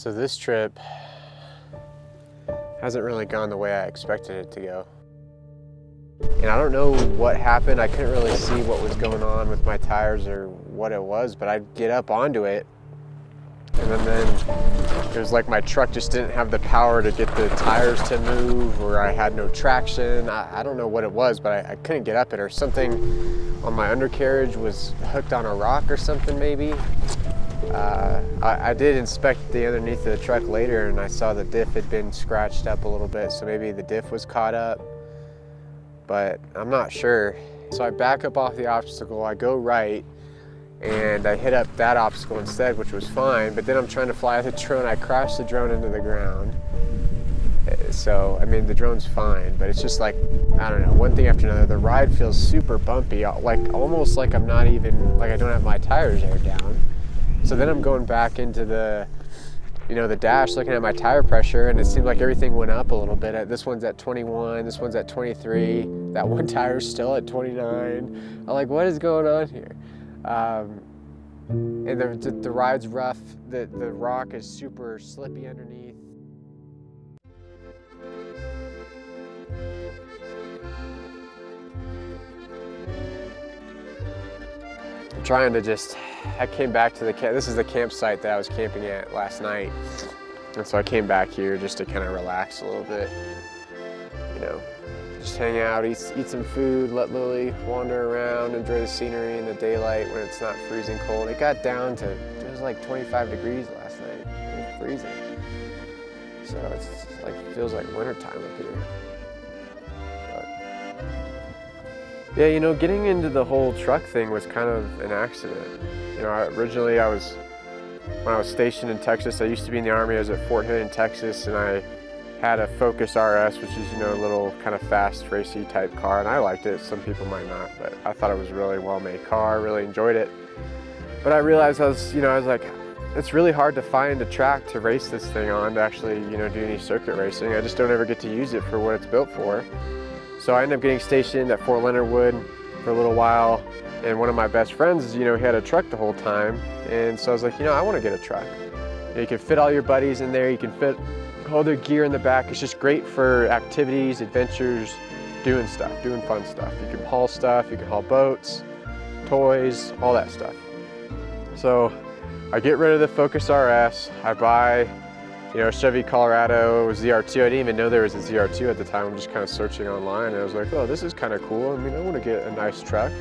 So this trip hasn't really gone the way I expected it to go. And I don't know what happened. I couldn't really see what was going on with my tires or what it was, but I'd get up onto it, and then it was like my truck just didn't have the power to get the tires to move, or I had no traction. I don't know what it was, but I couldn't get up it, or something on my undercarriage was hooked on a rock or something maybe. I did inspect the underneath of the truck later, and I saw the diff had been scratched up a little bit, so maybe the diff was caught up, but I'm not sure. So I back up off the obstacle, I go right, and I hit up that obstacle instead, which was fine, but then I'm trying to fly the drone, I crashed the drone into the ground. So, I mean, the drone's fine, but it's just like, I don't know, one thing after another. The ride feels super bumpy, like almost like I'm not even, like I don't have my tires aired down. So then I'm going back into the, you know, the dash, looking at my tire pressure, and it seemed like everything went up a little bit. This one's at 21, this one's at 23, that one tire's still at 29. I'm like, what is going on here? And the ride's rough, the rock is super slippy underneath. I'm trying to just, I came back to this is the campsite that I was camping at last night. And so I came back here just to kind of relax a little bit, you know, just hang out, eat some food, let Lily wander around, enjoy the scenery in the daylight when it's not freezing cold. It got down to, it was like 25 degrees last night. It was freezing. So it's like, feels like wintertime up here. Yeah, you know, getting into the whole truck thing was kind of an accident. You know, originally when I was stationed in Texas, I used to be in the Army. I was at Fort Hood in Texas, and I had a Focus RS, which is, you know, a little kind of fast, racy type car, and I liked it. Some people might not, but I thought it was a really well-made car, really enjoyed it. But I realized I was like, it's really hard to find a track to race this thing on, to actually, you know, do any circuit racing. I just don't ever get to use it for what it's built for. So I ended up getting stationed at Fort Leonard Wood for a little while, and one of my best friends, you know, he had a truck the whole time, and so I was like, you know, I want to get a truck. You know, you can fit all your buddies in there, you can fit all their gear in the back. It's just great for activities, adventures, doing stuff, doing fun stuff. You can haul stuff, you can haul boats, toys, all that stuff. So I get rid of the Focus RS, I buy, you know, Chevy Colorado ZR2. I didn't even know there was a ZR2 at the time. I'm just kind of searching online, and I was like, oh, this is kind of cool. I mean, I want to get a nice truck.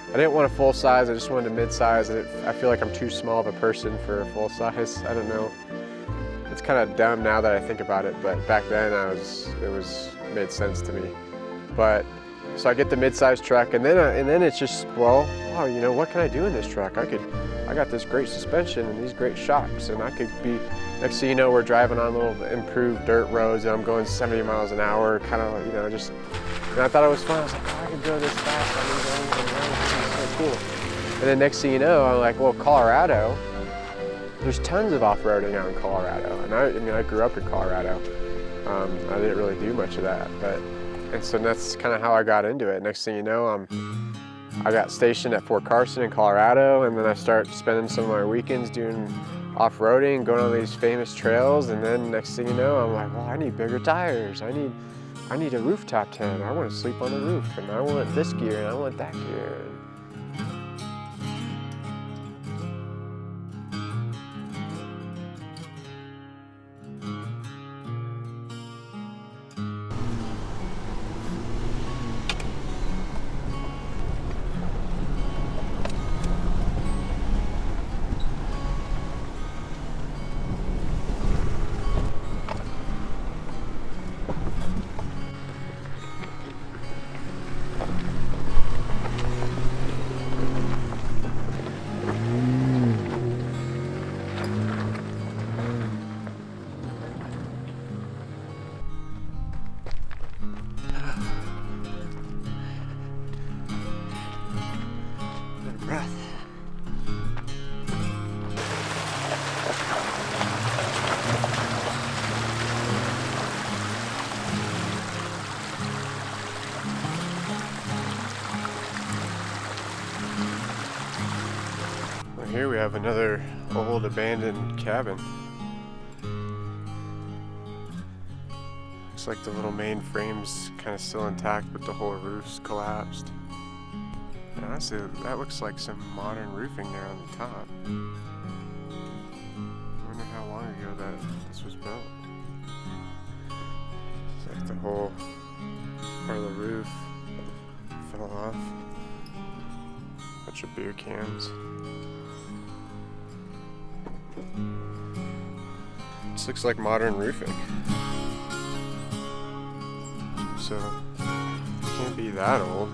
I didn't want a full size, I just wanted a mid-size. I feel like I'm too small of a person for a full size. I don't know. It's kind of dumb now that I think about it, but back then it made sense to me. But so I get the mid-size truck, and then it's just, well, oh, you know, what can I do in this truck? I got this great suspension and these great shocks, and I could be, next thing you know, we're driving on little improved dirt roads, and I'm going 70 miles an hour, kind of, you know, just, and I thought it was fun. I was like, oh, I can go this fast. I mean, this is so cool. And then next thing you know, I'm like, well, Colorado, there's tons of off-roading out in Colorado. And I mean, I grew up in Colorado. I didn't really do much of that, and so that's kind of how I got into it. Next thing you know, I got stationed at Fort Carson in Colorado, and then I start spending some of my weekends doing off-roading, going on these famous trails, and then next thing you know, I'm like, well, I need bigger tires. I need a rooftop tent. I want to sleep on the roof, and I want this gear, and I want that gear. Breath. Well, here we have another old abandoned cabin. Looks like the little main frame's kind of still intact, but the whole roof's collapsed. And honestly, that looks like some modern roofing there on the top. I wonder how long ago that this was built. It's like the whole part of the roof fell off. Bunch of beer cans. This looks like modern roofing. So, it can't be that old.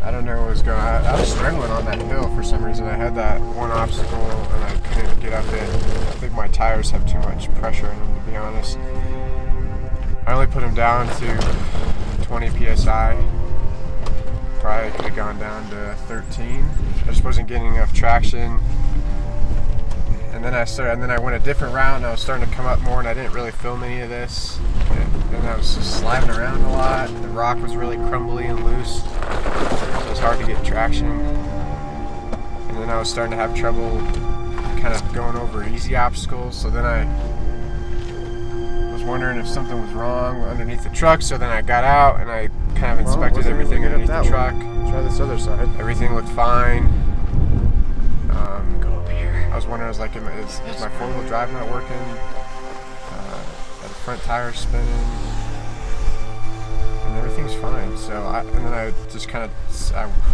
I don't know what was going on. I was struggling on that hill for some reason. I had that one obstacle and I couldn't get up it. I think my tires have too much pressure in them, to be honest. I only put them down to 20 psi. Probably could have gone down to 13. I just wasn't getting enough traction. And then I went a different route and I was starting to come up more and I didn't really film any of this. And I was just sliding around a lot. The rock was really crumbly and loose. So it was hard to get traction. And then I was starting to have trouble kind of going over easy obstacles. So then I was wondering if something was wrong underneath the truck. So then I got out and I kind of inspected everything underneath the truck. Try this other side. Everything looked fine. I was wondering, is my four-wheel drive not working? Are the front tires spinning? And everything's fine. So then I just kind of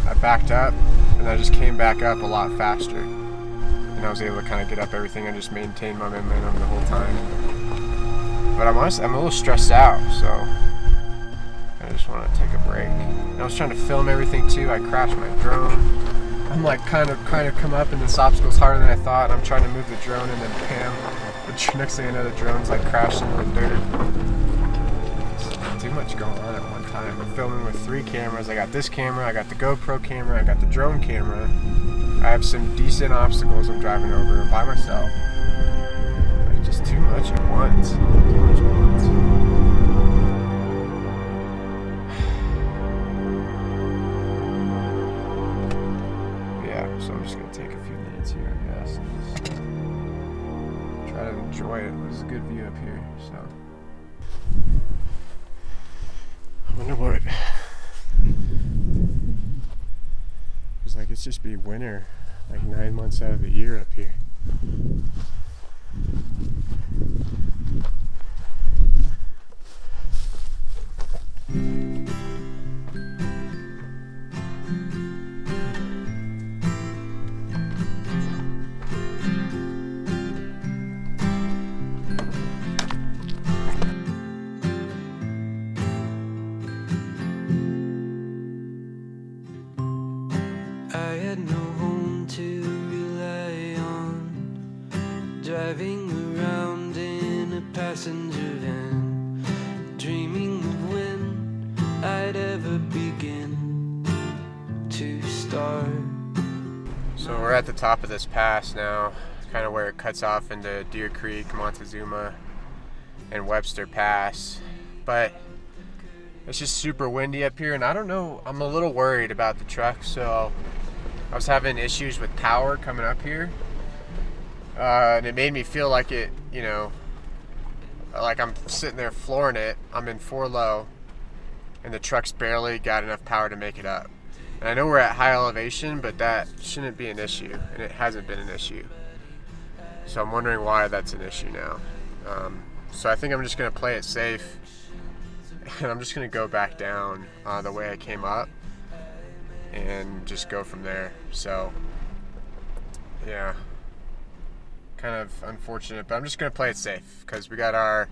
I backed up, and I just came back up a lot faster. And I was able to kind of get up everything. I just maintained my momentum the whole time. But I'm a little stressed out, so I just want to take a break. And I was trying to film everything too. I crashed my drone. I'm like kind of come up, and this obstacle's harder than I thought. And I'm trying to move the drone, and then bam! The next thing I know, the drone's like crashing in the dirt. It's too much going on at one time. I'm filming with 3 cameras. I got this camera, I got the GoPro camera, I got the drone camera. I have some decent obstacles I'm driving over by myself. Like just too much at once. Too much at once. So I'm just going to take a few minutes here, I guess, and just try to enjoy it. There's a good view up here, so. I wonder what it's like. It's just be winter, like 9 months out of the year up here. Driving around in a passenger van, dreaming of when I'd ever begin to start. So we're at the top of this pass now, kind of where it cuts off into Deer Creek, Montezuma, and Webster Pass. But it's just super windy up here, and I don't know, I'm a little worried about the truck. So I was having issues with power coming up here. And it made me feel like it, you know, like I'm sitting there flooring it. I'm in 4 low, and the truck's barely got enough power to make it up. And I know we're at high elevation, but that shouldn't be an issue, and it hasn't been an issue. So I'm wondering why that's an issue now. So I think I'm just going to play it safe, and I'm just going to go back down the way I came up and just go from there. So yeah, kind of unfortunate, but I'm just going to play it safe because we got our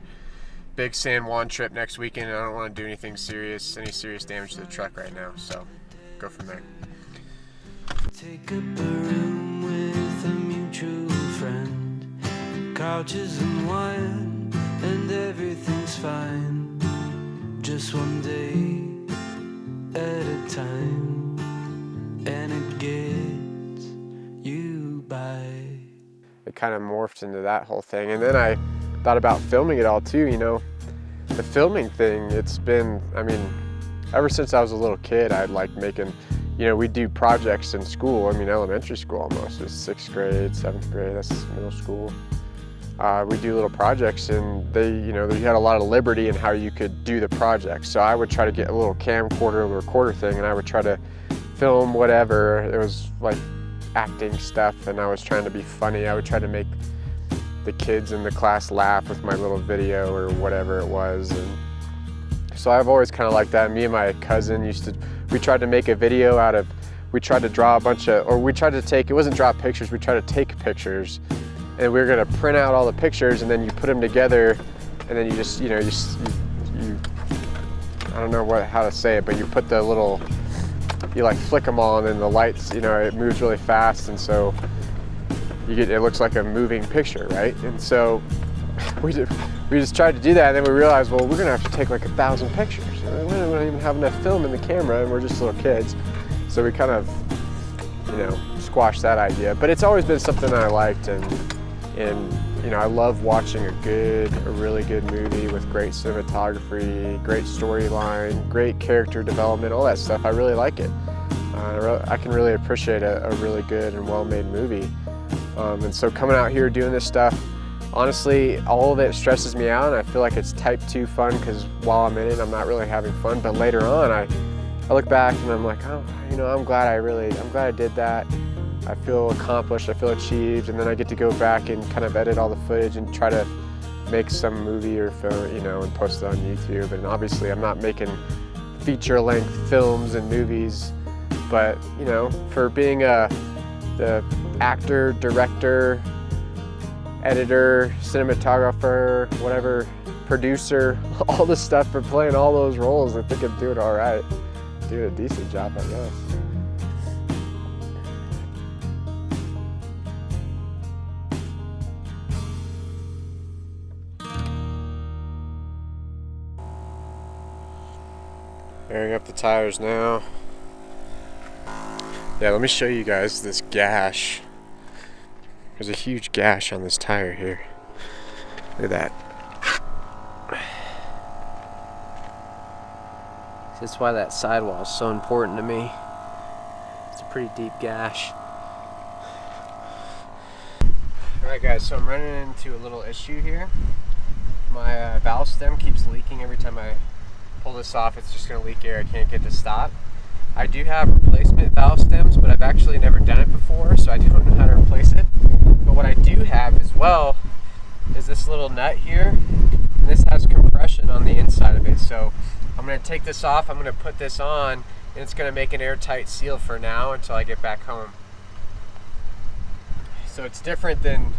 big San Juan trip next weekend, and I don't want to do anything serious, any serious damage to the truck right now. So go from there. Take up a room with a mutual friend, couches and wine, and everything's fine. Just one day at a time, and it gets you by. It kind of morphed into that whole thing, and then I thought about filming it all too. You know, the filming thing, it's been, I mean, ever since I was a little kid, I'd like making, you know, we do projects in school. I mean, elementary school almost. It's 6th grade, 7th grade, that's middle school. We do little projects, and they, you know, you had a lot of liberty in how you could do the project. So I would try to get a little camcorder, a recorder thing, and I would try to film whatever. It was like acting stuff, and I was trying to be funny. I would try to make the kids in the class laugh with my little video or whatever it was. And so I've always kind of liked that. Me and my cousin we tried to make a video out of, we tried to draw a bunch of, or we tried to take, it wasn't draw pictures, we tried to take pictures, and we were gonna print out all the pictures, and then you put them together, and then you just, you know, you I don't know how to say it, but you put the little, you like flick them all, and then the lights, you know, it moves really fast, and so it looks like a moving picture, right? And so we just tried to do that, and then we realized, well, we're gonna have to take like 1,000 pictures. We don't even have enough film in the camera, and we're just little kids. So we kind of, you know, squashed that idea. But it's always been something I liked, and you know, I love watching a really good movie with great cinematography, great storyline, great character development, all that stuff. I really like it. I can really appreciate a really good and well-made movie. And so coming out here doing this stuff, honestly, all of it stresses me out, and I feel like it's type 2 fun because while I'm in it, I'm not really having fun. But later on, I look back and I'm like, oh, you know, I'm glad I did that. I feel accomplished, I feel achieved, and then I get to go back and kind of edit all the footage and try to make some movie or film, you know, and post it on YouTube. And obviously, I'm not making feature-length films and movies, but you know, for being the actor, director, editor, cinematographer, whatever, producer, all the stuff, for playing all those roles, I think I'm doing all right. Doing a decent job, I guess. Airing up the tires now. Yeah, let me show you guys this gash. There's a huge gash on this tire here. Look at that. That's why that sidewall is so important to me. It's a pretty deep gash. Alright guys, so I'm running into a little issue here. My valve stem keeps leaking every time I pull this off. It's just going to leak air. I can't get to stop. I do have replacement valve stems, but I've actually never done it before, so I don't know how to replace it. But what I do have as well is this little nut here, and this has compression on the inside of it. So I'm going to take this off, I'm going to put this on, and it's going to make an airtight seal for now until I get back home. So it's different than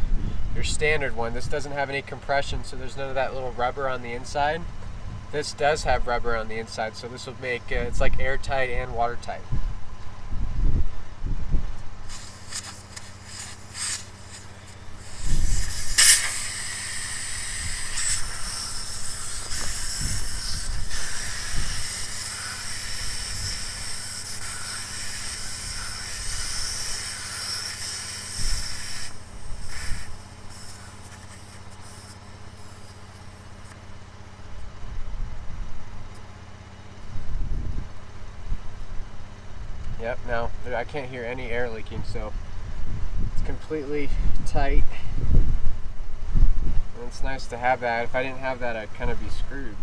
your standard one. This doesn't have any compression, so there's none of that little rubber on the inside. This does have rubber on the inside, so this will make it's like airtight and watertight. Yep, now I can't hear any air leaking, so it's completely tight. And it's nice to have that. If I didn't have that, I'd kind of be screwed.